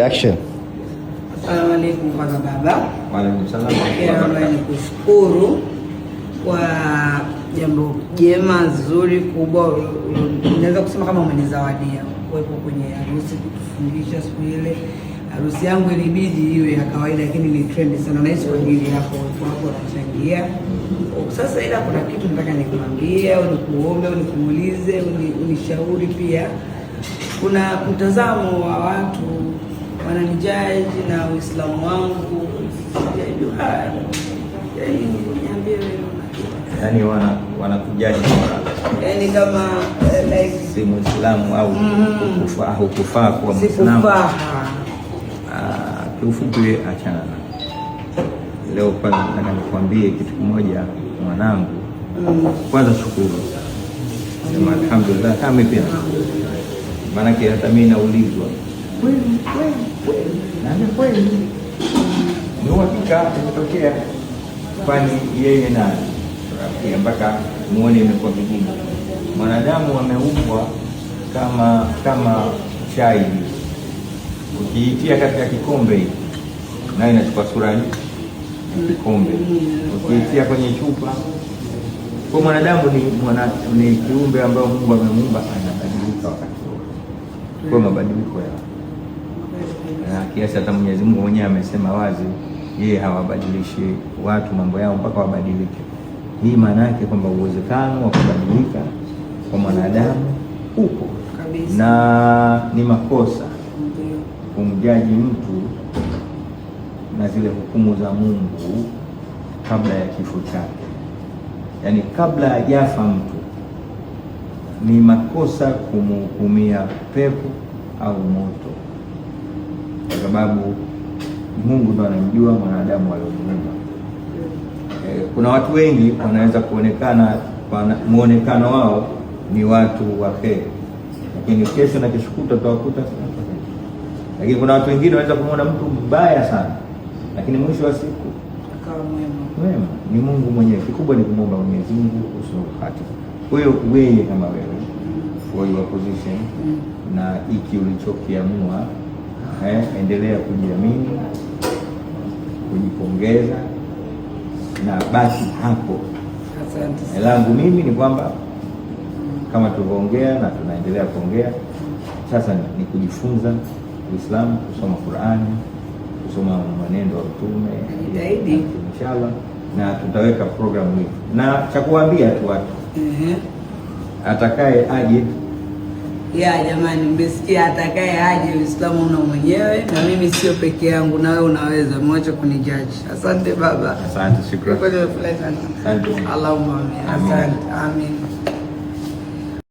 Action. Assalamu alaikum kwanza baba. Wa alaikum salaam. Nikushukuru kwa jambo jema zuri kubwa, naweza kusema kama umenizawadia kuwepo kwenye harusi, kutufundisha siku ile. Harusi yangu ilibidi iwe ya kawaida, lakini ni trend sana, na hisi kwa ajili yako wako wanachangia. Sasa ila kuna kitu nataka nikwambie au nikuombe au nikumuulize, unishauri pia. Kuna mtazamo wa watu wananijaji na Uislamu wangu, yani wanakujaji yani kama like si Muislamu au hukufaa kuwa Muislamu. Kiufupi achana na. Leo kwanza nataka nikwambie kitu kimoja mwanangu. Kwanza shukuru. Sema alhamdulillah kama pia. Maana hata mimi naulizwa kweli ni hakika imetokea, kwani yeye na mpaka muone imekuwa vigumu. Mwanadamu ameumbwa kama chai, ukiitia katika kikombe nayo inachukua sura ya kikombe, ukiitia kwenye chupa. Kwa mwanadamu ni kiumbe ambao Mungu amemuumba, anabadilika wakati wote, kwa mabadiliko ya kiasi hata Mwenyezi Mungu mwenyewe amesema wazi, yeye hawabadilishi watu mambo yao mpaka wabadilike. Hii maana yake kwamba uwezekano wa kubadilika kwa mwanadamu upo kabisa, na ni makosa kumjaji mtu na zile hukumu za Mungu kabla ya kifo chake. Yaani kabla hajafa mtu ni makosa kumhukumia pepo au moto, kwa sababu Mungu ndo anamjua mwanadamu aliyomuumba. Kuna watu wengi wanaweza kuonekana muonekano wao ni watu wa kheri, lakini kesho na kesho kutwa utawakuta. Lakini kuna watu wengine wanaweza kumuona mtu mbaya sana, lakini mwisho wa siku akawa mwema. Ni Mungu mwenyewe. Kikubwa ni kumwomba Mwenyezi Mungu usio hati. Kwa hiyo wewe kama wewe for your position na iki ulichokiamua, endelea kujiamini, kujipongeza na basi hapo. Asante. Langu mimi ni kwamba kama tulivyoongea na tunaendelea kuongea, sasa ni kujifunza Uislamu, kusoma Qur'ani, kusoma mwenendo wa Mtume inshallah, na tutaweka programu hii. Na cha kuambia tu watu atakaye aje, ya jamani, mmesikia, atakaye aje, Uislamu una mwenyewe, na mimi sio peke yangu, na wewe unaweza, mwache kunijaji. Asante baba. Asante, shukrani. Asante. Allahumma amin. Asante. Amin.